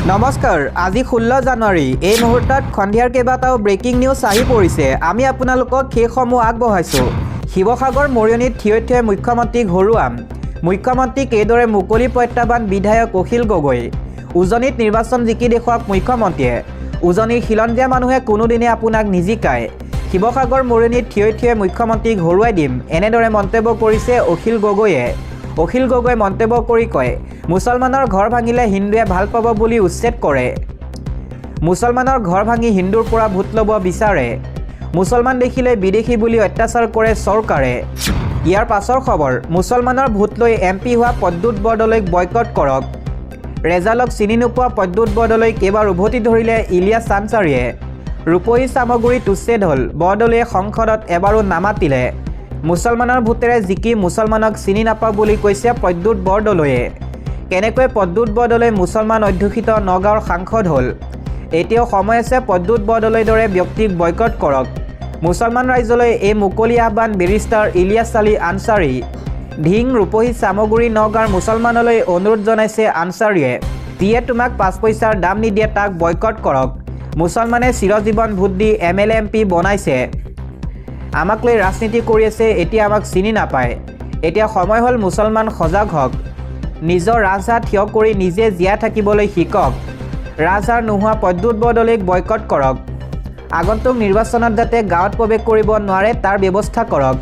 নমস্কাৰ আজি 16 জানুৱাৰী এই মুহূৰ্তত খন্ধিয়াৰ কেইবাটাও ব্ৰেকিং নিউজ আহি পৰিছে আমি আপোনালোকক সেইসমূহ আগবঢ়াইছো শিৱসাগৰ মৰিয়নিত থিয় মুখ্যমন্ত্ৰী ঘৰুৱাম মুখ্যমন্ত্ৰীক এইদৰে মুকলি প্ৰত্যাহ্বান বিধায়ক অখিল গগৈ উজনিত নিৰ্বাচন জিকি দেখুৱাক মুখ্যমন্ত্ৰীয়ে উজনিৰ খিলঞ্জীয়া মানুহে কোনোদিনে আপোনাক নিজিকায় শিৱসাগৰ মৰিয়নিত থিয় মুখ্যমন্ত্ৰী ঘৰুৱাই দিম এনেদৰে মন্তব্য কৰিছে অখিল গগৈ মন্তব্য কৰি কয় মুছলমানৰ ঘৰ ভাঙিলে হিন্দুৱে ভাল পাব বুলি উচ্ছেদ কৰে মুছলমানৰ ঘৰ ভাঙি হিন্দুৰ পৰা ভোট ল'ব বিচাৰে মুছলমান দেখিলে বিদেশী বুলি অত্যাচাৰ কৰে চৰকাৰে ইয়াৰ পাছৰ খবৰ মুছলমানৰ ভোট লৈ এমপি হোৱা পদ্মুত বৰদলৈক বয়কট কৰক ৰেজাল্টক চিনি নোপোৱা পদ্মুত বৰদলৈক এবাৰ উভতি ধৰিলে ইলিয়াছ আনচাৰীয়ে ৰূপহী সামগ্ৰীত উচ্ছেদ হ'ল বৰদলৈয়ে সংসদত এবাৰো নামাতিলে মুছলমানৰ ভোটেৰে জিকি মুছলমানক চিনি নাপাওঁ বুলি কৈছে পদ্মুত বৰদলৈয়ে কেনেকৈ পদ্মুত বৰদলৈ মুছলমান অধ্যুষিত নগাঁৱৰ সাংসদ হ'ল এতিয়াও সময় আছে পদ্মুত বৰদলৈৰ দৰে ব্যক্তিক বয়কট কৰক মুছলমান ৰাজ্যলৈ এই মুকলি আহ্বান বেৰিষ্টাৰ ইলিয়াছ আলী আনচাৰী ঢিং ৰূপহী সামগ্ৰী নগাঁৱৰ মুছলমানলৈ অনুৰোধ জনাইছে আনচাৰীয়ে যিয়ে তোমাক 5 পইচাৰ দাম নিদিয়ে তাক বয়কট কৰক মুছলমানে চিৰজীৱন ভোট দি এমএলএ এমপি বনাইছে আমাক লৈ ৰাজনীতি কৰি আছে এতিয়া আমাক চিনি নাপায় এতিয়া সময় হ'ল মুছলমান সজাগ হওক নিজৰ ৰাজহাত থিয় কৰি নিজে জীয়াই থাকিবলৈ শিকক ৰাজহাৰ নোহোৱা পদ্মুত বৰদলৈক বয়কট কৰক আগন্তুক নিৰ্বাচনত যাতে গাঁৱত প্ৰৱেশ কৰিব নোৱাৰে তাৰ ব্যৱস্থা কৰক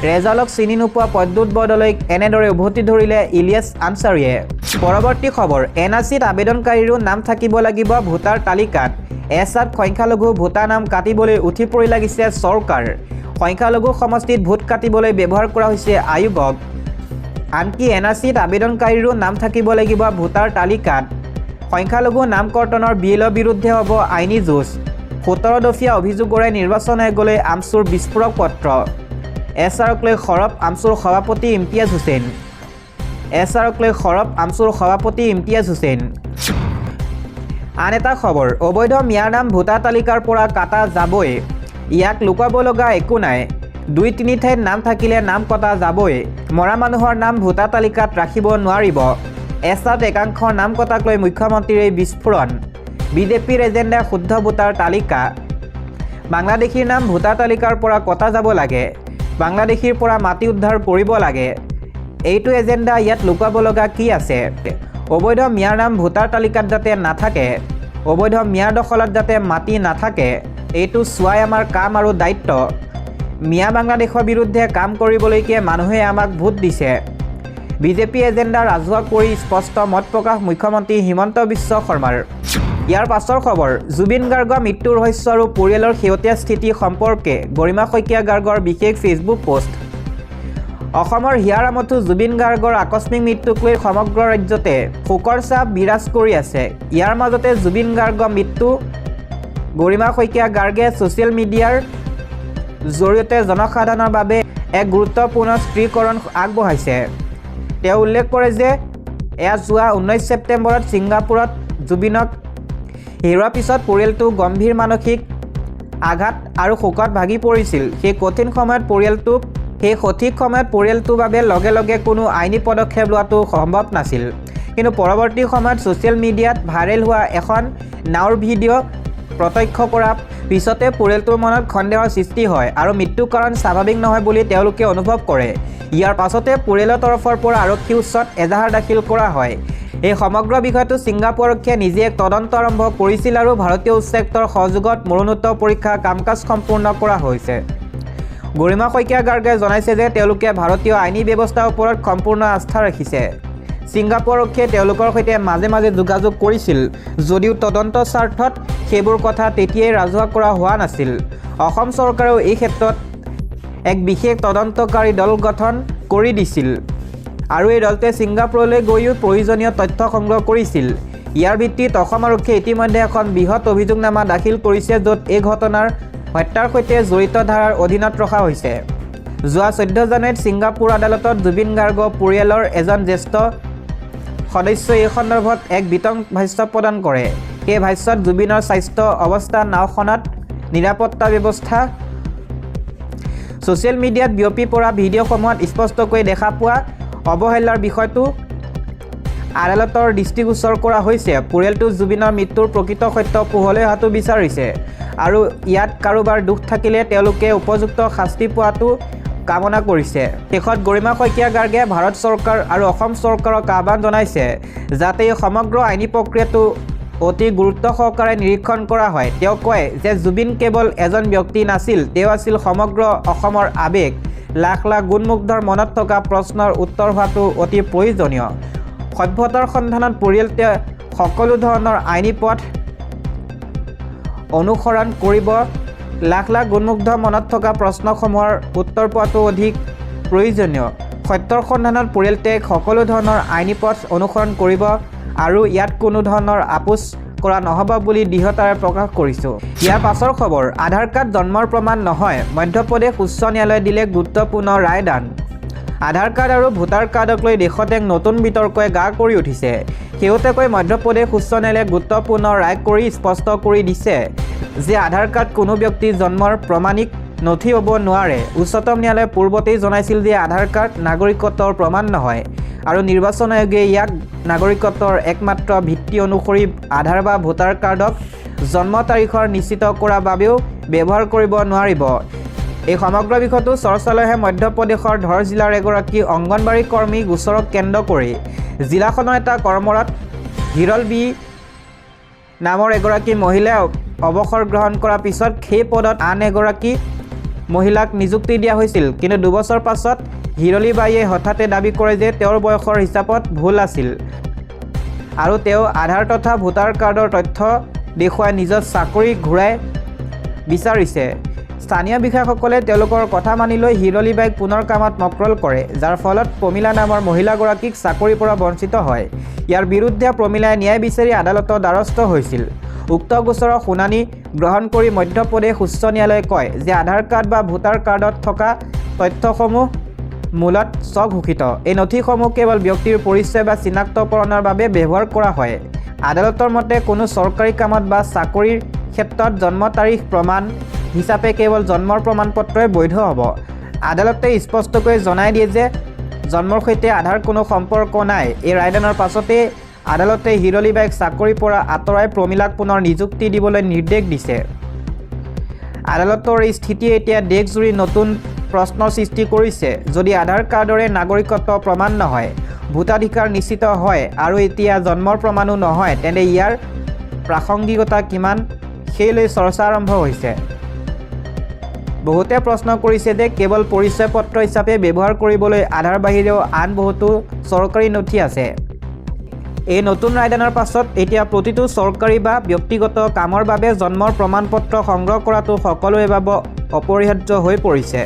ৰেজাল্টক চিনি নোপোৱা পদ্মুত বৰদলৈক এনেদৰে উভতি ধৰিলে ইলিয়াছ আনচাৰীয়ে পৰৱৰ্তী খবৰ এনআৰচিত আবেদনকাৰীৰো নাম থাকিব লাগিব ভোটাৰ তালিকাত এছাত সংখ্যালঘু ভোটাৰ নাম কাটিবলৈ উঠি পৰি লাগিছে চৰকাৰ সংখ্যালঘু সমষ্টিত ভোট কাটিবলৈ ব্যৱহাৰ কৰা হৈছে আয়োগক আনকি এনআৰচিত আবেদনকাৰীৰো নাম থাকিব লাগিব ভোটাৰ তালিকাত সংখ্যালঘু নামকৰ্তনৰ বিলৰ বিৰুদ্ধে হ'ব আইনী যুঁজ 17 দফীয়া অভিযোগৰে নিৰ্বাচন আয়োগলৈ আমচুৰ বিস্ফোৰক পত্ৰ এছআৰক লৈ সৰব আমচুৰ সভাপতি ইমতিয়াজ হুছেইন আন এটা খবৰ অবৈধ মিয়াৰ নাম ভোটাৰ তালিকাৰ পৰা কাটা যাবই ইয়াক লুকাব লগা একো নাই 2-3 ঠাইত নাম থাকিলে নাম কটা যাবই মৰা মানুহৰ নাম ভোটাৰ তালিকাত ৰাখিব নোৱাৰিব এছাত একাংশৰ নাম কটাক লৈ মুখ্যমন্ত্ৰীৰ বিস্ফোৰণ বিজেপিৰ এজেণ্ডা শুদ্ধ ভোটাৰ তালিকা বাংলাদেশীৰ নাম ভোটাৰ তালিকাৰ পৰা কটা যাব লাগে বাংলাদেশীৰ পৰা মাটি উদ্ধাৰ কৰিব লাগে এইটো এজেণ্ডা ইয়াত লুকাব লগা কি আছে অবৈধ মিয়াৰ নাম ভোটাৰ তালিকাত যাতে নাথাকে অবৈধ মিয়াৰ দখলত যাতে মাটি নাথাকে এইটো চোৱাই আমাৰ কাম আৰু দায়িত্ব মিয়া বাংলাদেশৰ বিৰুদ্ধে কাম কৰিবলৈকে মানুহে আমাক ভোট দিছে বিজেপি এজেণ্ডা ৰাজহুৱা কৰি স্পষ্ট মত প্ৰকাশ মুখ্যমন্ত্ৰী হিমন্ত বিশ্ব শৰ্মাৰ ইয়াৰ পাছৰ খবৰ জুবিন গাৰ্গৰ মৃত্যুৰ ৰহস্য আৰু পৰিয়ালৰ শেহতীয়া স্থিতি সম্পৰ্কে গৰিমা শইকীয়া গাৰ্গৰ বিশেষ ফেচবুক পোষ্ট অসমৰ হিয়াৰামঠু জুবিন গাৰ্গৰ আকস্মিক মৃত্যুক লৈ সমগ্ৰ ৰাজ্যতে শোকৰ ছাপ বিৰাজ কৰি আছে ইয়াৰ মাজতে জুবিন গাৰ্গৰ মৃত্যু গৰিমা শইকীয়া গাৰ্গে ছ'চিয়েল মিডিয়াৰ জৰিয়তে জনসাধাৰণৰ বাবে এক গুৰুত্বপূৰ্ণ স্ত্ৰীকৰণ আগবঢ়াইছে তেওঁ উল্লেখ কৰে যে এয়া যোৱা 19 ছেপ্টেম্বৰত ছিংগাপুৰত জুবিনক হেৰুৱাৰ পিছত পৰিয়ালটো গম্ভীৰ মানসিক আঘাত আৰু শোকত ভাগি পৰিছিল সেই কঠিন সময়ত সঠিক সময়ত পৰিয়ালটোৰ বাবে লগে লগে কোনো আইনী পদক্ষেপ লোৱাটো সম্ভৱ নাছিল কিন্তু পৰৱৰ্তী সময়ত ছ'চিয়েল মিডিয়াত ভাইৰেল হোৱা এখন নাওৰ ভিডিঅ' প্ৰত্যক্ষ কৰাৰ পিছতে পৰিয়ালটোৰ মনত সন্দেহৰ সৃষ্টি হয় আৰু মৃত্যুৰ কাৰণ স্বাভাৱিক নহয় বুলি তেওঁলোকে অনুভৱ কৰে ইয়াৰ পাছতে পৰিয়ালৰ তৰফৰ পৰা আৰক্ষীৰ ওচৰত এজাহাৰ দাখিল কৰা হয় এই সমগ্ৰ বিষয়টো ছিংগাপুৰ আৰক্ষীয়ে নিজে এক তদন্ত আৰম্ভ কৰিছিল আৰু ভাৰতীয় উচ্চায়ুক্তৰ সহযোগত মৰণোত্তৰ পৰীক্ষা কাম-কাজ সম্পূৰ্ণ কৰা হৈছে গৰিমা শইকীয়া গাৰ্গে জনাইছে যে তেওঁলোকে ভাৰতীয় আইনী ব্যৱস্থাৰ ওপৰত সম্পূৰ্ণ আস্থা ৰাখিছে ছিংগাপুৰ আৰক্ষীয়ে তেওঁলোকৰ সৈতে মাজে মাজে যোগাযোগ কৰিছিল যদিও তদন্ত স্বাৰ্থত সেইবোৰ কথা তেতিয়াই ৰাজহুৱা কৰা হোৱা নাছিল অসম চৰকাৰেও এই ক্ষেত্ৰত এক বিশেষ তদন্তকাৰী দল গঠন কৰি দিছিল আৰু এই দলটোৱে ছিংগাপুৰলৈ গৈও প্ৰয়োজনীয় তথ্য সংগ্ৰহ কৰিছিল ইয়াৰ ভিত্তিত অসম আৰক্ষীয়ে ইতিমধ্যে এখন বৃহৎ অভিযোগনামা দাখিল কৰিছে য'ত এই ঘটনাৰ হত্যাৰ সৈতে জড়িত ধাৰাৰ অধীনত ৰখা হৈছে যোৱা 14 জানুৱাৰীত ছিংগাপুৰ আদালতত জুবিন গাৰ্গৰ পৰিয়ালৰ এজন জ্যেষ্ঠ সদস্যই এই সন্দৰ্ভত এক বিতং ভাষ্য প্ৰদান কৰে সেই ভাষ্যত জুবিনৰ স্বাস্থ্য অৱস্থা নাওখনত নিৰাপত্তা ব্যৱস্থা ছ'চিয়েল মিডিয়াত বিয়পি পৰা ভিডিঅ'সমূহত স্পষ্টকৈ দেখা পোৱা অৱহেলাৰ বিষয়টো আদালতৰ দৃষ্টিগোচৰ কৰা হৈছে। পৰিয়ালটো জুবিনৰ মৃত্যুৰ প্ৰকৃত সত্য পোহৰলৈ অহাটো বিচাৰিছে আৰু ইয়াত কাৰোবাৰ দুখ থাকিলে তেওঁলোকে উপযুক্ত শাস্তি পোৱাটো কামনা কৰিছে। শেষত গৰিমা শইকীয়া গাৰ্গে ভাৰত চৰকাৰ আৰু অসম চৰকাৰক আহ্বান জনাইছে যাতে এই সমগ্ৰ আইনী প্ৰক্ৰিয়াটো অতি গুৰুত্ব সহকাৰে নিৰীক্ষণ কৰা হয়। তেওঁ কয় যে জুবিন কেৱল এজন ব্যক্তি নাছিল, তেওঁ আছিল সমগ্ৰ অসমৰ আৱেগ। লাখ লাখ গুণমুগ্ধৰ মনত থকা প্ৰশ্নৰ উত্তৰ হোৱাটো অতি প্ৰয়োজনীয়। সভ্যতাৰ সন্ধানত পৰিয়ালটোৱে সকলো ধৰণৰ আইনী পথ অনুসৰণ কৰিব। লাখ লাখ গুণমুগ্ধ মনত থকা প্ৰশ্নসমূহৰ উত্তৰ পোৱাটো অধিক প্ৰয়োজনীয়। সত্যৰ সন্ধানত পৰিয়ালটোৱে সকলো ধৰণৰ আইনী পথ অনুসৰণ কৰিব আৰু ইয়াত কোনো ধৰণৰ আপোচ কৰা নহ'ব বুলি দৃঢ়তাৰে প্ৰকাশ কৰিছোঁ। ইয়াৰ পাছৰ খবৰ, আধাৰ কাৰ্ড জন্মৰ প্ৰমাণ নহয়, মধ্যপ্ৰদেশ উচ্চ ন্যায়ালয়ে দিলে গুৰুত্বপূৰ্ণ ৰায়দান। আধাৰ কাৰ্ড আৰু ভোটাৰ কাৰ্ডক লৈ দেশত এক নতুন বিতৰ্কই গা কৰি উঠিছে। শেহতীয়াকৈ মধ্যপ্ৰদেশ উচ্চ ন্যায়ালয়ে গুৰুত্বপূৰ্ণ ৰায় কৰি স্পষ্ট কৰি দিছে যে আধাৰ কাৰ্ড কোনো ব্যক্তিৰ জন্মৰ প্ৰমাণিক নথি হ'ব নোৱাৰে। উচ্চতম ন্যায়ালয়ে পূৰ্বতেই জনাইছিল যে আধাৰ কাৰ্ড নাগৰিকত্বৰ প্ৰমাণ নহয় আৰু নিৰ্বাচন আয়োগে ইয়াক নাগৰিকত্বৰ একমাত্ৰ ভিত্তি অনুসৰি আধাৰ বা ভোটাৰ কাৰ্ডক জন্ম তাৰিখৰ নিশ্চিত কৰাৰ বাবেও ব্যৱহাৰ কৰিব নোৱাৰিব। এই সমগ্ৰ বিষয়টো চৰ্চালৈহে মধ্যপ্ৰদেশৰ ধৰ জিলাৰ এগৰাকী অংগনবাড়ী কৰ্মী গোচৰক কেন্দ্ৰ কৰি জিলাখনৰ এটা কৰ্মৰত হিৰল বি নামৰ এগৰাকী মহিলাই অৱসৰ গ্ৰহণ কৰাৰ পিছত সেই পদত আন এগৰাকী মহিলাক নিযুক্তি দিয়া হৈছিল। কিন্তু দুবছৰ পাছত হিৰলীবাইয়ে হঠাতে দাবী কৰে যে তেওঁৰ বয়সৰ হিচাপত ভুল আছিল আৰু তেওঁ আধাৰ তথা ভোটাৰ কাৰ্ডৰ তথ্য দেখুৱাই নিজৰ চাকৰি ঘূৰাই বিচাৰিছে। স্থানীয় বিষয়াসকলে তেওঁলোকৰ কথা মানি লৈ হিৰলীবাইক পুনৰ কামত মক্ৰল কৰে, যাৰ ফলত প্ৰমীলা নামৰ মহিলাগৰাকীক চাকৰিৰ পৰা বঞ্চিত হয়। ইয়াৰ বিৰুদ্ধে প্ৰমীলাই ন্যায় বিচাৰি আদালতৰ দ্বাৰস্থ হৈছিল। উক্ত গোচৰৰ শুনানি গ্ৰহণ কৰি মধ্যপ্ৰদেশ উচ্চ ন্যায়ালয়ে কয় যে আধাৰ কাৰ্ড বা ভোটাৰ কাৰ্ডত থকা তথ্যসমূহ মূলত স্বঘোষিত। এই নথিসমূহ কেৱল ব্যক্তিৰ পৰিচয় বা চিনাক্তকৰণৰ বাবে ব্যৱহাৰ কৰা হয়। আদালতৰ মতে কোনো চৰকাৰী কামত বা চাকৰিৰ ক্ষেত্ৰত জন্ম তাৰিখ প্ৰমাণ হিচাপে কেৱল জন্মৰ প্ৰমাণপত্ৰই বৈধ হ'ব। আদালতে স্পষ্টকৈ জনাই দিয়ে যে জন্মৰ সৈতে আধাৰ কোনো সম্পৰ্ক নাই। এই ৰায়দানৰ পাছতে আদালতে হিৰলীবাইক চাকৰিৰ পৰা আঁতৰাই প্ৰমীলাক পুনৰ নিযুক্তি দিবলৈ নিৰ্দেশ দিছে। আদালতৰ এই স্থিতিয়ে এতিয়া দেশজুৰি নতুন প্ৰশ্নৰ সৃষ্টি কৰিছে। যদি আধাৰ কাৰ্ডৰে নাগৰিকত্ব প্ৰমাণ নহয়, ভোটাধিকাৰ নিশ্চিত হয় আৰু এতিয়া জন্মৰ প্ৰমাণো নহয়, তেন্তে ইয়াৰ প্ৰাসংগিকতা কিমান সেই লৈ চৰ্চা আৰম্ভ হৈছে। বহুতে প্ৰশ্ন কৰিছে যে কেৱল পৰিচয় পত্ৰ হিচাপে ব্যৱহাৰ কৰিবলৈ আধাৰ বাহিৰেও আন বহুতো চৰকাৰী নথি আছে। এই নতুন ৰায়দানৰ পাছত এতিয়া প্ৰতিটো চৰকাৰী বা ব্যক্তিগত কামৰ বাবে জন্মৰ প্ৰমাণপত্ৰ সংগ্ৰহ কৰাটো সকলোৰে বাবে অপৰিহাৰ্য হৈ পৰিছে।